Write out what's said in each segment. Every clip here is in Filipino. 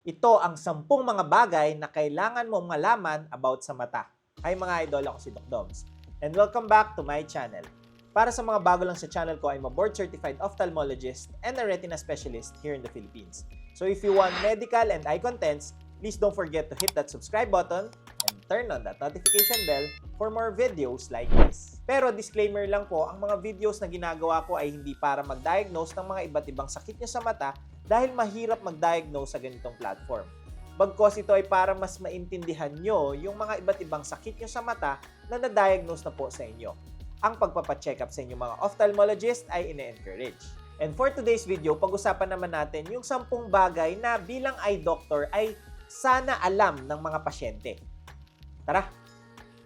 Ito ang 10 mga bagay na kailangan mong malaman about sa mata. Hi mga idol, ako si Doc Doms. And welcome back to my channel. Para sa mga bago lang sa channel ko, I'm a board-certified ophthalmologist and a retina specialist here in the Philippines. So if you want medical and eye contents, please don't forget to hit that subscribe button and turn on that notification bell for more videos like this. Pero disclaimer lang po, ang mga videos na ginagawa ko ay hindi para mag-diagnose ng mga iba't ibang sakit nyo sa mata dahil mahirap mag-diagnose sa ganitong platform. Bagkos ito ay para mas maintindihan nyo yung mga iba't ibang sakit nyo sa mata na na-diagnose na po sa inyo. Ang pagpapacheck up sa inyong mga ophthalmologist ay ine-encourage. And for today's video, pag-usapan naman natin yung 10 bagay na bilang eye doctor ay sana alam ng mga pasyente. Tara,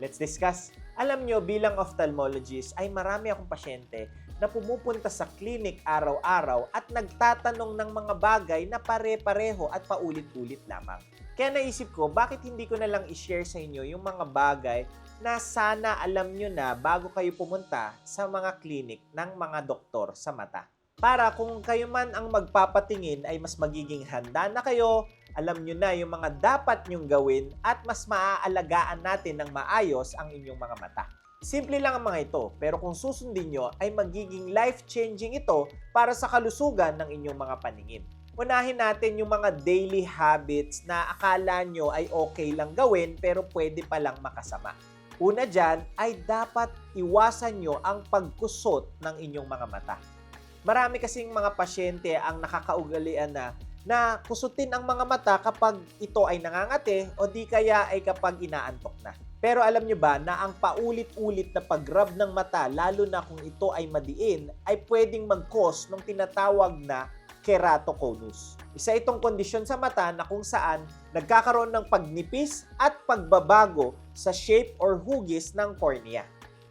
let's discuss. Alam nyo, bilang ophthalmologist ay marami akong pasyente na pumupunta sa clinic araw-araw at nagtatanong ng mga bagay na pare-pareho at paulit-ulit lamang. Kaya naisip ko, bakit hindi ko na lang i-share sa inyo yung mga bagay na sana alam nyo na bago kayo pumunta sa mga clinic ng mga doktor sa mata. Para kung kayo man ang magpapatingin ay mas magiging handa na kayo, alam nyo na yung mga dapat nyong gawin at mas maaalagaan natin ng maayos ang inyong mga mata. Simple lang ang mga ito, pero kung susundin nyo ay magiging life-changing ito para sa kalusugan ng inyong mga paningin. Unahin natin yung mga daily habits na akala nyo ay okay lang gawin pero pwede palang makasama. Una dyan ay dapat iwasan nyo ang pagkusot ng inyong mga mata. Marami kasing mga pasyente ang nakakaugalian na kusutin ang mga mata kapag ito ay nangangate o di kaya ay kapag inaantok na. Pero alam nyo ba na ang paulit-ulit na pag-rub ng mata, lalo na kung ito ay madiin, ay pwedeng mag-cause ng tinatawag na keratoconus. Isa itong kondisyon sa mata na kung saan nagkakaroon ng pagnipis at pagbabago sa shape or hugis ng cornea.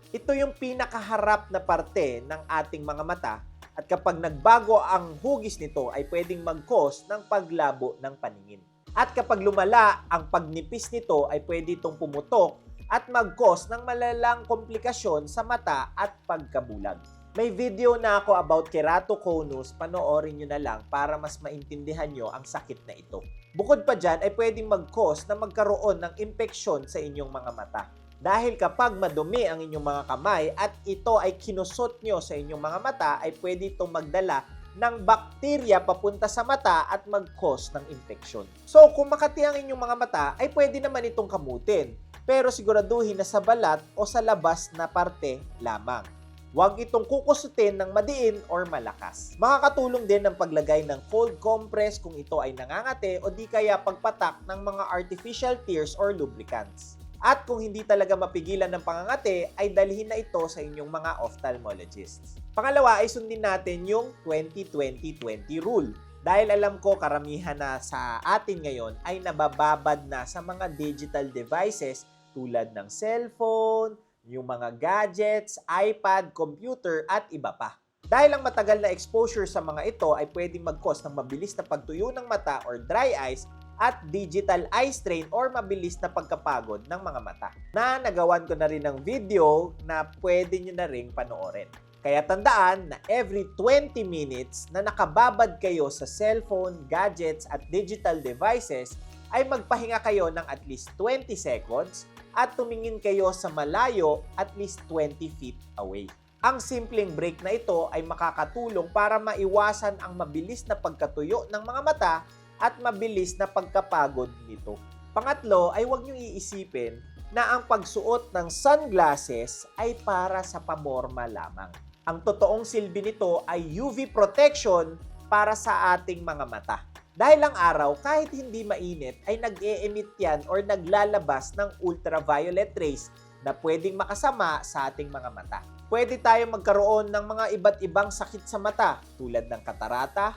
Ito yung pinakaharap na parte ng ating mga mata at kapag nagbago ang hugis nito ay pwedeng mag-cause ng paglabo ng paningin. At kapag lumala ang pagnipis nito ay pwede itong pumutok at mag-cause ng malalang komplikasyon sa mata at pagkabulag. May video na ako about keratoconus, panoorin nyo na lang para mas maintindihan nyo ang sakit na ito. Bukod pa dyan ay pwedeng mag-cause na magkaroon ng impeksyon sa inyong mga mata. Dahil kapag madumi ang inyong mga kamay at ito ay kinusot nyo sa inyong mga mata ay pwede itong magdala ng bakterya papunta sa mata at mag-cause ng infeksyon. So kung makati ang inyong mga mata ay pwede naman itong kamutin, pero siguraduhin na sa balat o sa labas na parte lamang. Huwag itong kukusutin ng madiin or malakas. Makakatulong din ang paglagay ng cold compress kung ito ay nangangate o di kaya pagpatak ng mga artificial tears or lubricants. At kung hindi talaga mapigilan ng pangangate, ay dalhin na ito sa inyong mga ophthalmologists. Pangalawa ay sundin natin yung 20-20-20 rule. Dahil alam ko karamihan na sa atin ngayon ay nabababad na sa mga digital devices tulad ng cellphone, yung mga gadgets, iPad, computer at iba pa. Dahil ang matagal na exposure sa mga ito ay pwedeng mag-cause ng mabilis na pagtuyo ng mata or dry eyes at digital eye strain or mabilis na pagkapagod ng mga mata. Na nagawan ko na rin ng video na pwede nyo na ring panoorin. Kaya tandaan na every 20 minutes na nakababad kayo sa cellphone, gadgets at digital devices ay magpahinga kayo ng at least 20 seconds at tumingin kayo sa malayo at least 20 feet away. Ang simpleng break na ito ay makakatulong para maiwasan ang mabilis na pagkatuyo ng mga mata at mabilis na pagkapagod nito. Pangatlo ay huwag niyong iisipin na ang pagsuot ng sunglasses ay para sa pamorma lamang. Ang totoong silbi nito ay UV protection para sa ating mga mata. Dahil ang araw, kahit hindi mainit, ay nag-e-emit yan or naglalabas ng ultraviolet rays na pwedeng makasama sa ating mga mata. Pwede tayong magkaroon ng mga iba't ibang sakit sa mata tulad ng katarata,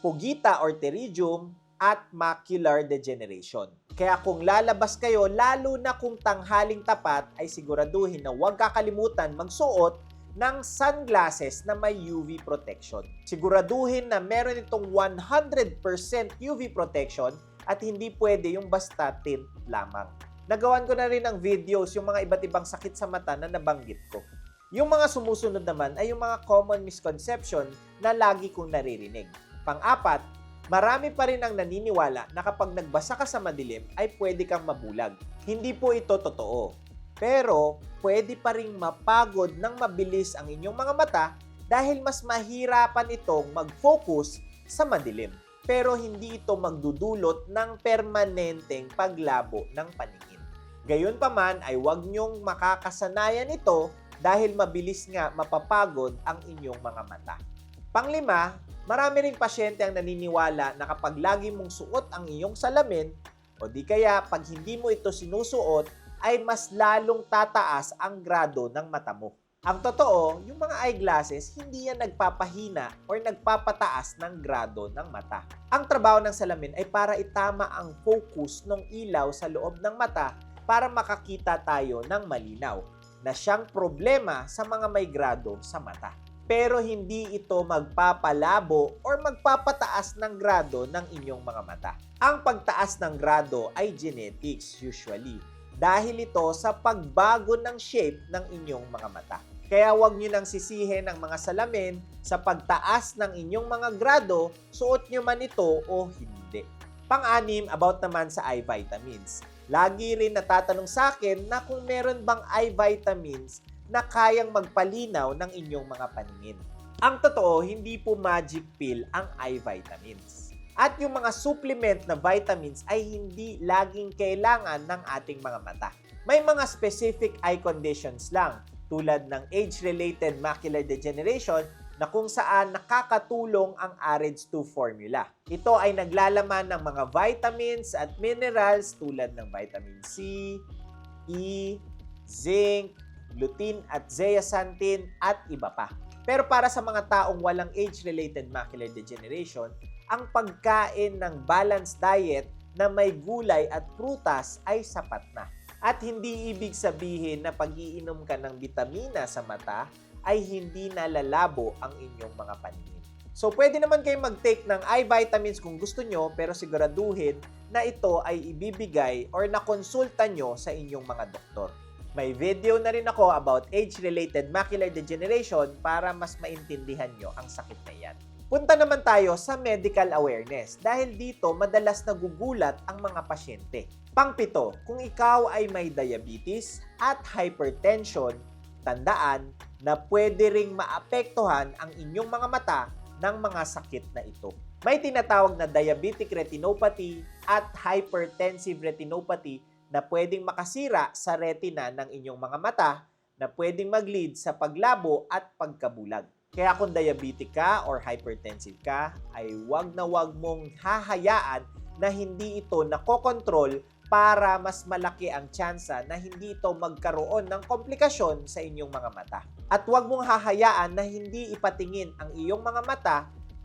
pugita or pterygium, at macular degeneration. Kaya kung lalabas kayo, lalo na kung tanghaling tapat, ay siguraduhin na huwag kakalimutan magsuot ng sunglasses na may UV protection. Siguraduhin na meron itong 100% UV protection at hindi pwede yung basta tint lamang. Nagawan ko na rin ng videos yung mga iba't ibang sakit sa mata na nabanggit ko. Yung mga sumusunod naman ay yung mga common misconception na lagi kong naririnig. Pang-apat, marami pa rin ang naniniwala na kapag nagbasa ka sa madilim ay pwede kang mabulag. Hindi po ito totoo. Pero pwede pa rin mapagod ng mabilis ang inyong mga mata dahil mas mahirapan itong mag-focus sa madilim. Pero hindi ito magdudulot ng permanenteng paglabo ng paningin. Gayunpaman ay huwag niyong makakasanayan ito dahil mabilis nga mapapagod ang inyong mga mata. Panglima, marami ring pasyente ang naniniwala na kapag lagi mong suot ang iyong salamin o di kaya pag hindi mo ito sinusuot ay mas lalong tataas ang grado ng mata mo. Ang totoo, yung mga eyeglasses hindi yan nagpapahina or nagpapataas ng grado ng mata. Ang trabaho ng salamin ay para itama ang focus ng ilaw sa loob ng mata para makakita tayo ng malinaw na siyang problema sa mga may grado sa mata. Pero hindi ito magpapalabo or magpapataas ng grado ng inyong mga mata. Ang pagtaas ng grado ay genetics usually dahil ito sa pagbago ng shape ng inyong mga mata. Kaya huwag nyo nang sisihin ang mga salamin sa pagtaas ng inyong mga grado, suot nyo man ito o hindi. Pang-anim, about naman sa eye vitamins. Lagi rin natatanong sa akin na kung meron bang eye vitamins na kayang magpalinaw ng inyong mga paningin. Ang totoo, hindi po magic pill ang eye vitamins. At yung mga supplement na vitamins ay hindi laging kailangan ng ating mga mata. May mga specific eye conditions lang tulad ng age-related macular degeneration na kung saan nakakatulong ang AREDS2 formula. Ito ay naglalaman ng mga vitamins at minerals tulad ng vitamin C, E, zinc, lutein at zeaxanthin at iba pa. Pero para sa mga taong walang age-related macular degeneration, ang pagkain ng balanced diet na may gulay at prutas ay sapat na. At hindi ibig sabihin na pag-iinom ka ng bitamina sa mata ay hindi nalalabo ang inyong mga paningin. So pwede naman kayo mag-take ng eye vitamins kung gusto nyo, pero siguraduhin na ito ay ibibigay or nakonsulta nyo sa inyong mga doktor. May video na rin ako about age-related macular degeneration para mas maintindihan nyo ang sakit na yan. Punta naman tayo sa medical awareness dahil dito madalas nagugulat ang mga pasyente. Pangpito, kung ikaw ay may diabetes at hypertension, tandaan na pwede ring maapektuhan ang inyong mga mata ng mga sakit na ito. May tinatawag na diabetic retinopathy at hypertensive retinopathy na pwedeng makasira sa retina ng inyong mga mata na pwedeng mag-lead sa paglabo at pagkabulag. Kaya kung diabetic ka or hypertensive ka, ay wag na wag mong hahayaan na hindi ito nakokontrol para mas malaki ang tsansa na hindi ito magkaroon ng komplikasyon sa inyong mga mata. At wag mong hahayaan na hindi ipatingin ang iyong mga mata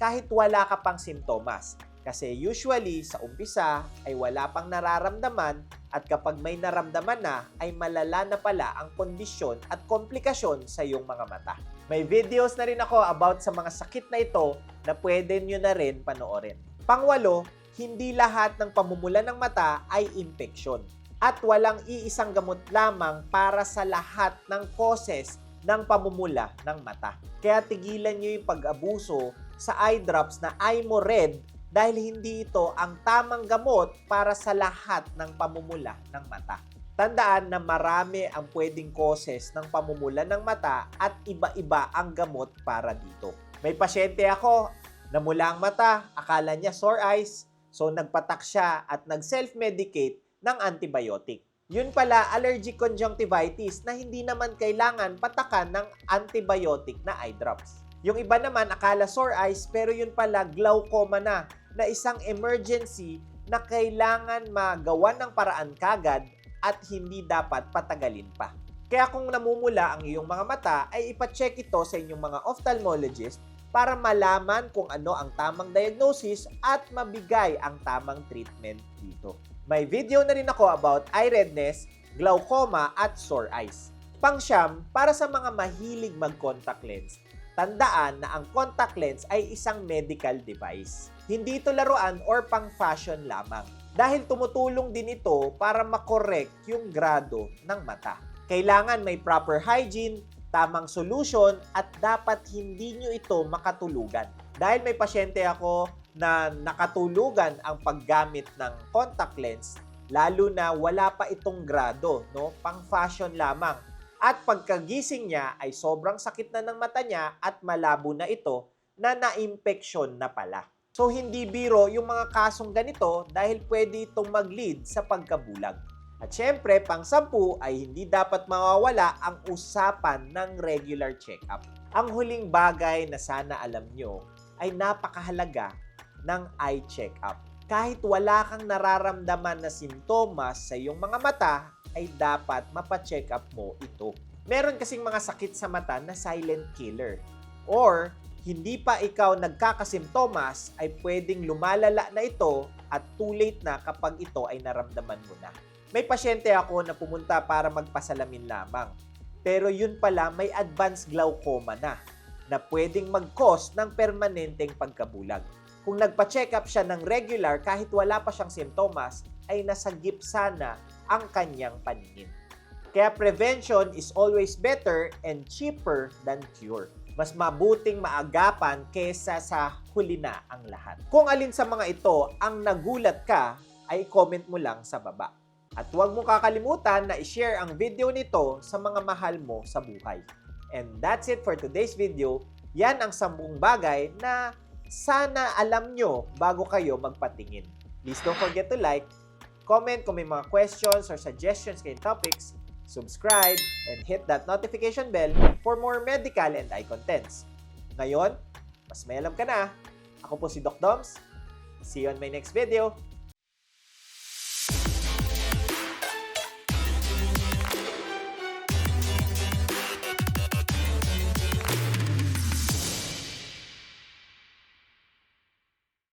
kahit wala ka pang simptomas. Kasi usually sa umpisa ay wala pang nararamdaman at kapag may naramdaman na ay malala na pala ang kondisyon at komplikasyon sa iyong mga mata. May videos na rin ako about sa mga sakit na ito na pwede nyo na rin panoorin. Pangwalo, hindi lahat ng pamumula ng mata ay impeksyon at walang iisang gamot lamang para sa lahat ng causes ng pamumula ng mata. Kaya tigilan nyo yung pag-abuso sa eye drops na eye mo red dahil hindi ito ang tamang gamot para sa lahat ng pamumula ng mata. Tandaan na marami ang pwedeng causes ng pamumula ng mata at iba-iba ang gamot para dito. May pasyente ako, namula ang mata, akala niya sore eyes, so nagpatak siya at nag-self-medicate ng antibiotic. Yun pala, allergic conjunctivitis na hindi naman kailangan patakan ng antibiotic na eye drops. Yung iba naman, akala sore eyes, pero yun pala glaucoma na isang emergency na kailangan magawa ng paraan kagad at hindi dapat patagalin pa. Kaya kung namumula ang iyong mga mata, ay ipacheck ito sa inyong mga ophthalmologist para malaman kung ano ang tamang diagnosis at mabigay ang tamang treatment dito. May video na rin ako about eye redness, glaucoma at sore eyes. Pangsyam, para sa mga mahilig mag-contact lens, tandaan na ang contact lens ay isang medical device. Hindi ito laruan or pang-fashion lamang. Dahil tumutulong din ito para makorek yung grado ng mata. Kailangan may proper hygiene, tamang solution, at dapat hindi nyo ito makatulugan. Dahil may pasyente ako, na nakatulugan ang paggamit ng contact lens, lalo na wala pa itong grado, no? Pang fashion lamang. At pagkagising niya ay sobrang sakit na ng mata niya at malabo na ito na na-infection na pala. So hindi biro yung mga kasong ganito dahil pwede itong mag-lead sa pagkabulag. At syempre, pang-sampu ay hindi dapat mawawala ang usapan ng regular check-up. Ang huling bagay na sana alam nyo ay napakahalaga ng eye check-up. Kahit wala kang nararamdaman na sintomas sa iyong mga mata, ay dapat mapacheck up mo ito. Meron kasing mga sakit sa mata na silent killer. Or, hindi pa ikaw nagkakasimptomas, ay pwedeng lumalala na ito at too late na kapag ito ay naramdaman mo na. May pasyente ako na pumunta para magpasalamin lamang. Pero yun pala may advanced glaucoma na pwedeng mag-cause ng permanenteng pagkabulag. Kung nagpa-check up siya ng regular kahit wala pa siyang simptomas, ay nasagip sana ang kanyang paningin. Kaya prevention is always better and cheaper than cure. Mas mabuting maagapan kesa sa huli na ang lahat. Kung alin sa mga ito ang nagulat ka, ay comment mo lang sa baba. At huwag mo kakalimutan na i-share ang video nito sa mga mahal mo sa buhay. And that's it for today's video. Yan ang 10 bagay na sana alam nyo bago kayo magpatingin. Please don't forget to like, comment kung may mga questions or suggestions kayong topics, subscribe, and hit that notification bell for more medical and eye contents. Ngayon, mas may alam ka na. Ako po si Doc Doms. See you on my next video.